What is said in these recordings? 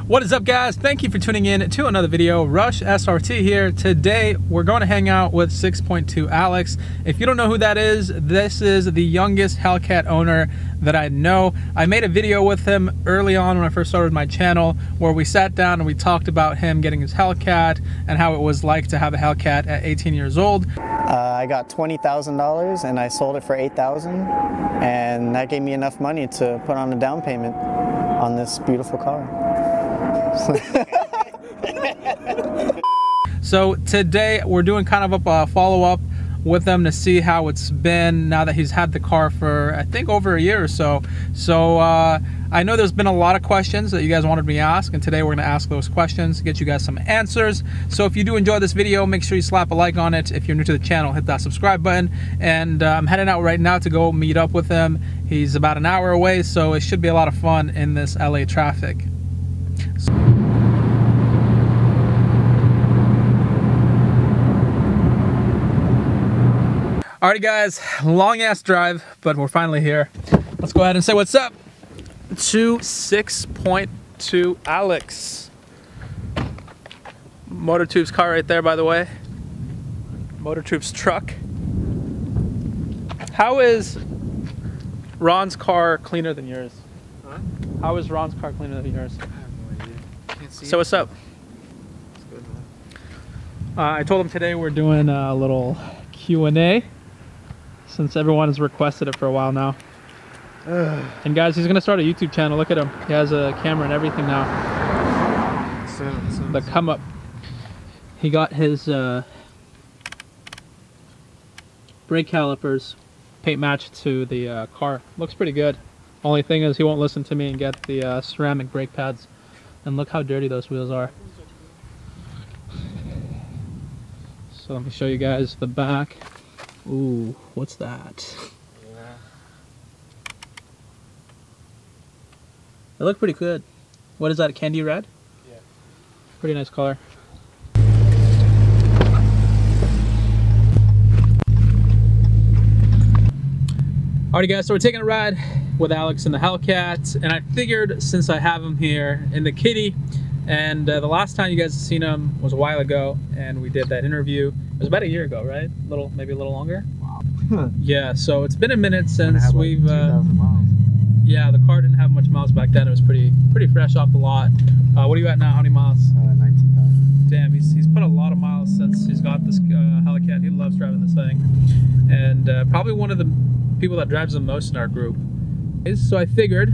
What is up, guys? Thank you for tuning in to another video. Rush SRT here. Today we're going to hang out with 6.2 Alex. If you don't know who that is, this is the youngest HELLCAT owner that I know. I made a video with him early on when I first started my channel where we sat down and we talked about him getting his HELLCAT and how it was like to have a HELLCAT at 18 years old. I got $20,000 and I sold it for $8,000, and that gave me enough money to put on a down payment on this beautiful car. So today we're doing kind of a follow-up with him to see how it's been now that he's had the car for I think over a year or so. I know there's been a lot of questions that you guys wanted me to ask, and today we're going to ask those questions to get you guys some answers. So if you do enjoy this video, make sure you slap a like on it. If you're new to the channel, hit that subscribe button. And I'm heading out right now to go meet up with him. He's about an hour away, so it should be a lot of fun in this LA traffic. Alrighty guys, long ass drive, but we're finally here. Let's go ahead and say what's up to 6.2 Alex. Motor Tube's car right there, by the way. Motor Tube's truck. How is Ron's car cleaner than yours? Huh? How is Ron's car cleaner than yours? I have no idea. Can't see. So what's up? It's good, man. I told him today we're doing a little Q&A since everyone has requested it for a while now. And guys, he's gonna start a YouTube channel. Look at him. He has a camera and everything now. The come up. He got his brake calipers paint matched to the car. Looks pretty good. Only thing is he won't listen to me and get the ceramic brake pads. And look how dirty those wheels are. So let me show you guys the back. Ooh, what's that? Yeah. They look pretty good. What is that, a candy red? Yeah. Pretty nice color. Alrighty guys, so we're taking a ride with Alex in the HELLCAT, and I figured since I have him here in the kitty, and the last time you guys have seen him was a while ago, and we did that interview. It was about a year ago, right? Maybe a little longer. Wow. Yeah, so it's been a minute since we've. 2,000 miles. Yeah, the car didn't have much miles back then. It was pretty fresh off the lot. What are you at now? How many miles? 19,000. Damn, he's put a lot of miles since he's got this HELLCAT. He loves driving this thing, and probably one of the people that drives the most in our group. So I figured,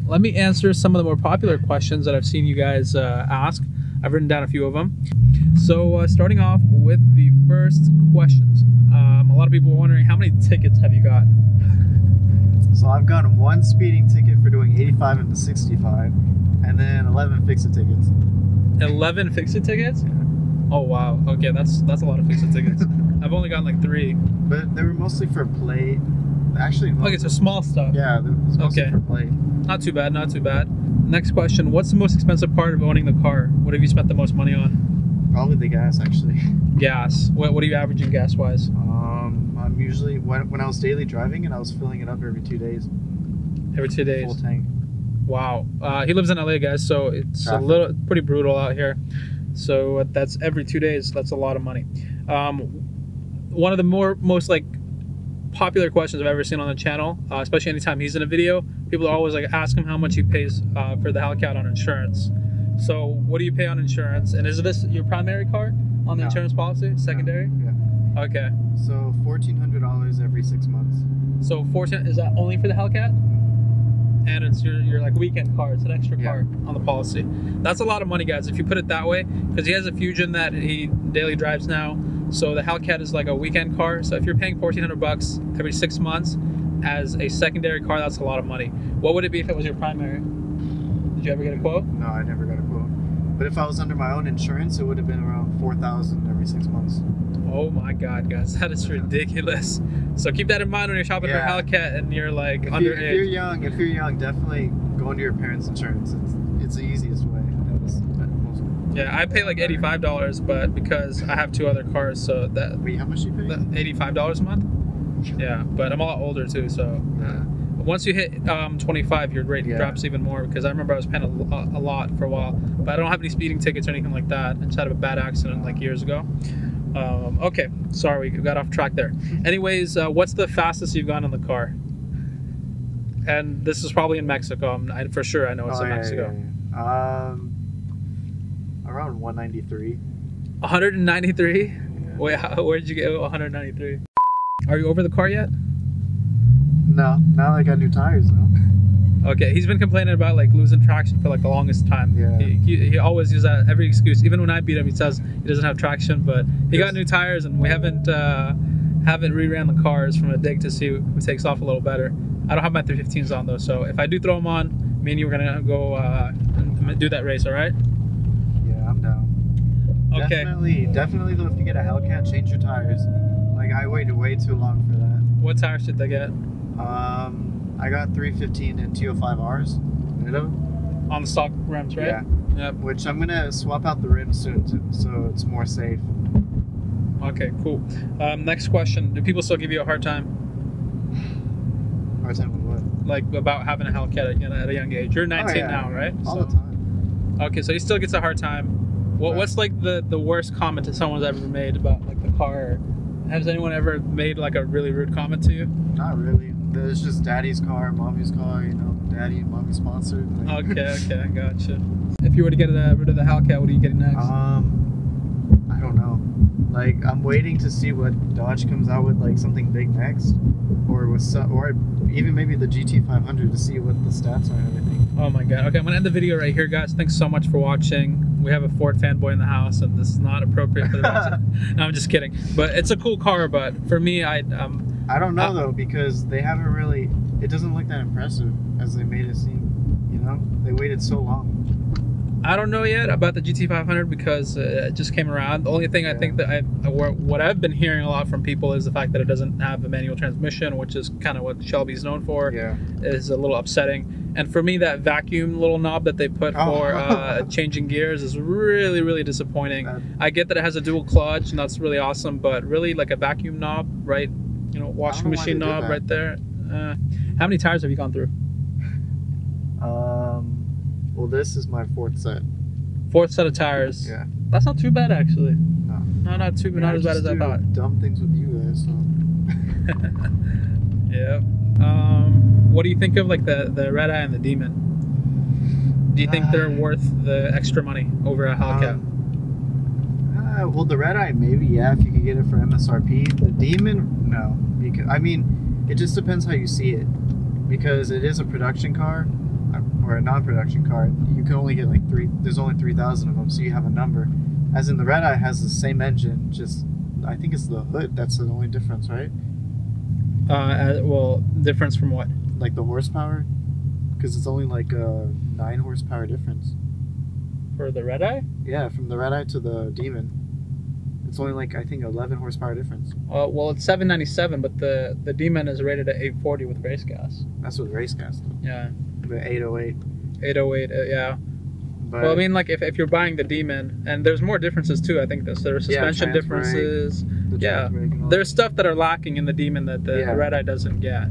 let me answer some of the more popular questions that I've seen you guys ask. I've written down a few of them. So starting off with the first questions. A lot of people are wondering, how many tickets have you got? So I've gotten one speeding ticket for doing 85 into 65, and then 11 fix-it tickets. 11 fix-it tickets? Yeah. Oh wow, okay, that's a lot of fix-it tickets. I've only gotten like 3. But they were mostly for plate. Actually, Okay, so small stuff. yeah, it was mostly Okay. for plate. Not too bad, not too bad. Next question, what's the most expensive part of owning the car? What have you spent the most money on? Probably the gas, actually. Gas. What are you averaging gas-wise? I'm usually, when I was daily driving it, I was filling it up every 2 days. Every 2 days. Full tank. Wow. He lives in LA, guys, so it's Traffic. pretty brutal out here. So that's every 2 days. That's a lot of money. One of the most like popular questions I've ever seen on the channel, especially anytime he's in a video, people are always like ask him how much he pays for the HELLCAT on insurance. So what do you pay on insurance? And is this your primary car on the insurance policy? Secondary? Yeah. Okay. So $1,400 every 6 months. So 14, is that only for the HELLCAT? And it's your like weekend car. It's an extra car on the policy. That's a lot of money, guys, if you put it that way, because he has a Fusion that he daily drives now. So the HELLCAT is like a weekend car. So if you're paying $1,400 every 6 months as a secondary car, that's a lot of money. What would it be if it was your primary? Did you ever get a quote? No, I never got a quote. But if I was under my own insurance, it would have been around $4,000 every 6 months. Oh my God, guys, that is ridiculous. So keep that in mind when you're shopping for HELLCAT and you're like underage. If you're young, definitely go into your parents' insurance. It's the easiest way. Yeah, I pay like $85, but because I have 2 other cars, so that. Wait, how much do you pay? $85 a month. Yeah, but I'm a lot older too, so. Yeah. Once you hit 25, your rate drops even more, because I remember I was paying a lot for a while, but I don't have any speeding tickets or anything like that. I just had a bad accident like years ago. Okay, sorry, we got off track there. Anyways, what's the fastest you've gone in the car? And this is probably in Mexico. For sure, I know it's in Mexico. Around 193. 193? Yeah. Wait, where did you get 193? Are you over the car yet? No, now I got new tires though. Okay, he's been complaining about like losing traction for like the longest time. Yeah. He always uses that every excuse. Even when I beat him, he says he doesn't have traction, but he got new tires, and we haven't reran the cars from a dig to see who takes off a little better. I don't have my 315s on though, so if I do throw them on, me and you are gonna go and do that race, all right? Yeah, I'm down. Okay. Definitely though, if you get a Hellcat, change your tires. Like, I waited way too long for that. What tires did they get? I got 315 and 205Rs. On the stock rims, right? Yeah. Yep. Which I'm gonna swap out the rims soon too, so it's more safe. Okay, cool. Next question: do people still give you a hard time? Hard time with what? Like about having a Hellcat at a young age? You're 19 now, right? All the time. Okay, so he still gets a hard time. What's like the worst comment that someone's ever made about like the car? Has anyone ever made like a really rude comment to you? Not really. It's just daddy's car, mommy's car, you know, daddy and mommy sponsored. Like. Okay, I gotcha. If you were to get rid of the Hellcat, what are you getting next? I don't know. Like, I'm waiting to see what Dodge comes out with, like something big next, or even maybe the GT500 to see what the stats are and everything. Oh my god. Okay, I'm gonna end the video right here, guys. Thanks so much for watching. We have a Ford fanboy in the house, and this is not appropriate for the rest. No, I'm just kidding. But it's a cool car. But for me, I don't know though, because they haven't really. It doesn't look that impressive as they made it seem. You know, they waited so long. I don't know yet about the GT500 because it just came around. The only thing I think that what I've been hearing a lot from people is the fact that it doesn't have a manual transmission, which is kind of what Shelby's known for. Yeah. Is a little upsetting. And for me, that vacuum little knob that they put for changing gears is really, really disappointing. I get that it has a dual clutch, and that's really awesome, but really like a vacuum knob, right? You know, washing machine knob right there. How many tires have you gone through? Well, this is my fourth set. Fourth set of tires. Yeah. That's not too bad, actually. No. No, not as bad as I thought. Dumb things with you guys. So. Yeah. What do you think of like the RedEye and the Demon? Do you think they're worth the extra money over a Hellcat? Well, the RedEye maybe, yeah, if you could get it for MSRP. The Demon, no. Because I mean, it just depends how you see it. Because it is a production car or a non-production car. You can only get like there's only 3,000 of them, so you have a number. As in the RedEye has the same engine, just I think it's the hood. That's the only difference, right? Well, difference from what? Like the horsepower, because it's only like a 9 horsepower difference. For the RedEye? Yeah, from the RedEye to the Demon, it's only like I think 11 horsepower difference. Well, it's 797, but the Demon is rated at 840 with race gas. That's with race gas though. Yeah. The 808. 808, yeah. But, well, I mean, like if you're buying the Demon, and there's more differences too. I think there are suspension differences. There's stuff that are lacking in the Demon that the RedEye doesn't get.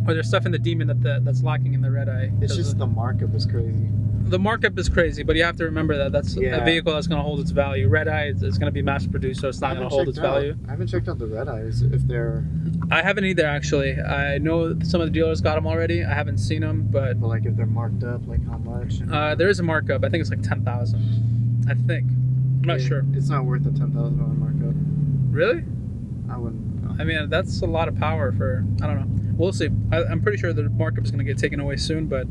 Or there's stuff in the Demon that's lacking in the RedEye. It's just the markup is crazy. The markup is crazy, but you have to remember that that's a vehicle that's going to hold its value. RedEye is going to be mass produced, so it's not going to hold its value. I haven't checked out the RedEyes if they're. I haven't either, actually. I know some of the dealers got them already. I haven't seen them, but like if they're marked up, like how much? There is a markup. I think it's like 10,000. I think. I'm not sure. It's not worth the $10,000 markup. Really? I wouldn't. No. I mean, that's a lot of power for. I don't know. We'll see. I'm pretty sure the markup is going to get taken away soon, but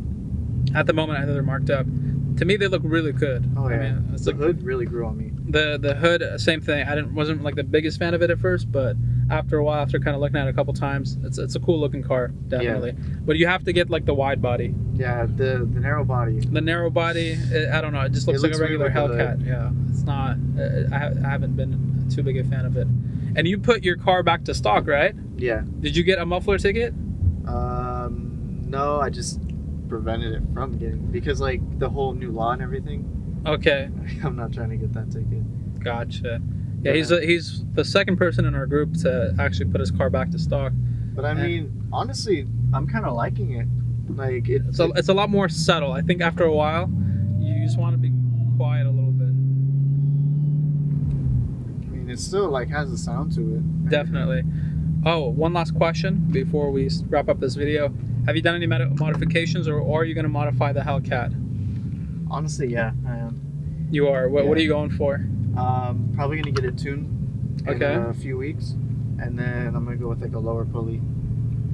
at the moment, I know they're marked up. To me, they look really good. Oh yeah. I mean, the hood really grew on me. The hood, same thing. I wasn't like the biggest fan of it at first, but after a while, after kind of looking at it a couple times, it's a cool looking car, definitely. Yeah. But you have to get like the wide body. Yeah, the narrow body. The narrow body, I don't know. It just looks like a regular Hellcat. Yeah, it's not. I haven't been too big a fan of it. And you put your car back to stock, right? Yeah. Did you get a muffler ticket? No, I just prevented it from getting, because like the whole new law and everything. Okay. I'm not trying to get that ticket. Gotcha. Yeah, he's the second person in our group to actually put his car back to stock. But I mean, honestly, I'm kind of liking it. Like it's a lot more subtle. I think after a while, you just want to be quiet a little bit. I mean, it still like has a sound to it. Definitely. Oh, one last question before we wrap up this video. Have you done any modifications, or are you going to modify the HELLCAT? Honestly, yeah, I am. You are. What are you going for? Probably gonna get it tuned in a few weeks, and then I'm gonna go with like a lower pulley.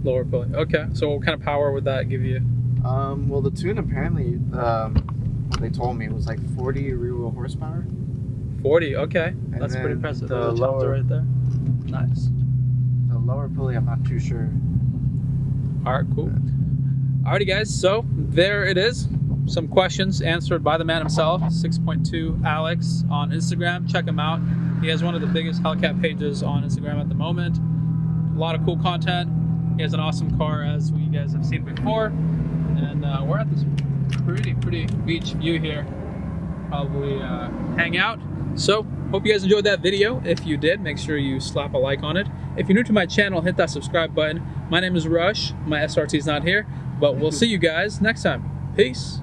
Lower pulley. Okay. So what kind of power would that give you? Well, the tune apparently, what they told me was like 40 rear wheel horsepower. 40. Okay. And that's pretty impressive. The lower right there. Nice. The lower pulley, I'm not too sure. All right. Cool. Alrighty, guys. So there it is. Some questions answered by the man himself, 6.2 Alex on Instagram. Check him out. He has one of the biggest HELLCAT pages on Instagram at the moment. A lot of cool content. He has an awesome car, as you guys have seen before. And we're at this pretty beach view here. Probably hang out. So hope you guys enjoyed that video. If you did, make sure you slap a like on it. If you're new to my channel, hit that subscribe button. My name is Rush. My SRT's not here, but we'll see you guys next time. Peace.